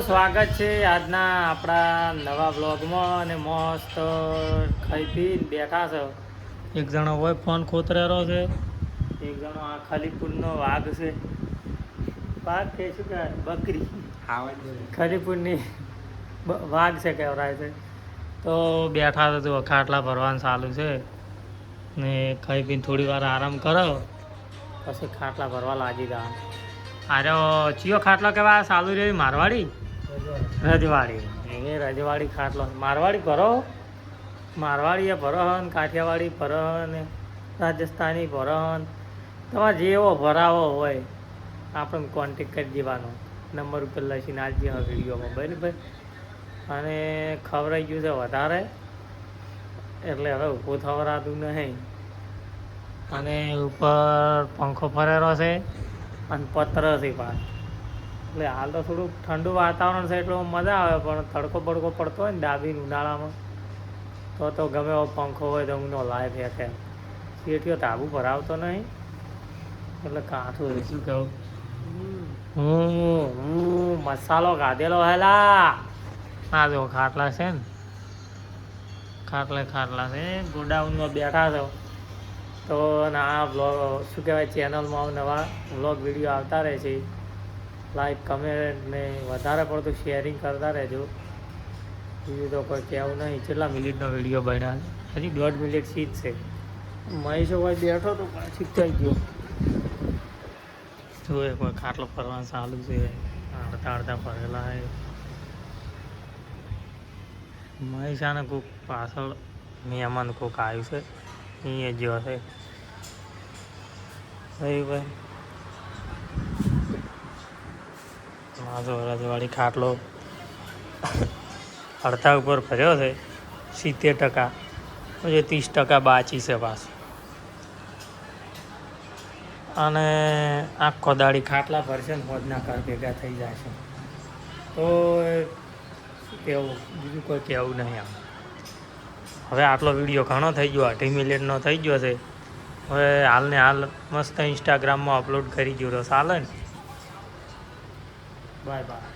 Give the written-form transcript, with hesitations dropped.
સ્વાગત છે આજના આપણા નવા બ્લોગમાં અને મસ્ત ખાઈ પીને બેઠા છે. એક જણો હોય ફોન ખોતરેલો છે, એક જણો આ ખલીપુરનો વાઘ છે. વાઘ કે શું કહેવાય? બકરી ખલીપુરની વાઘ છે કહેવાય છે. તો બેઠા છે, તો ખાટલા ભરવાનું ચાલુ છે ને ખાઈ પીને થોડી વાર આરામ કરો પછી ખાટલા ભરવા લાગી ગયા. અરે ચિયો ખાટલો કહેવાય? ચાલુ રહી મારવાડી રજવાડી. એ રજવાડી ખાટલો મારવાડી ભરો, મારવાડી એ ભરો ને કાઠિયાવાડી ભરો ને રાજસ્થાની ભરો. તમારે જેવો ભરાવો હોય આપણે કોન્ટેક કરી દેવાનો, નંબર ઉપર લખીને આપજે વિડીયોમાં બરાબર. અને ખવડાઈ ગયું છે વધારે એટલે હવે ઊભું થવરાતું નહીં. અને ઉપર પંખો ફરેલો છે અને પત્ર છે પાછ. એટલે હાલ તો થોડુંક ઠંડુ વાતાવરણ છે એટલે મજા આવે, પણ તડકો બડકો પડતો હોય ને ડાબીને ઉનાળામાં તો ગમે એવો પંખો હોય તો ઊનો લાય ફેંકે. શેઠીઓ ધાબુ ભરાવતો નહીં એટલે કાઠું શું કહું. મસાલો ગાધેલો હેલા. આ જો ખાટલા છે ને, ખાટલા છે ગોડાઉનમાં બેઠા છો. તો આ બ્લોગ શું કહેવાય, ચેનલમાં નવા બ્લોગ વિડીયો આવતા રહે છે. લાઈક કમેન્ટ ને વધારે પડતું શેરિંગ કરતા રહેજો. બીજું તો કોઈ કહેવું નહીં. કેટલા મિનિટનો વિડીયો બન્યા? હજી 1.5 મિનિટ સીધ છે. મહેશો ભાઈ બેઠો તો પાછી થઈ ગયો. જોઈએ કોઈ ખાટલો ફરવાનું ચાલુ છે, અડધા ફરેલા છે. મહેશાને કોઈક પાછળ મહેમાન કોઈક આવ્યું છે, અહીંયા જો હશે ભાઈ. મારો રજવાડી ખાટલો અડધા ઉપર ફર્યો છે 70%, પછી 30% બાકી છે પાછું. અને આખો દાડી ખાટલા ભરશે ને હોદના કર ભેગા થઈ જશે. તો શું કહેવું, બીજું કોઈ કહેવું નહીં. આમ હવે આટલો વિડીયો ઘણો થઈ ગયો, 8 મિનિટનો થઈ ગયો છે. હવે હાલને હાલ મસ્ત ઇન્સ્ટાગ્રામમાં અપલોડ કરી ગયો તો ચાલે ને. Bye bye.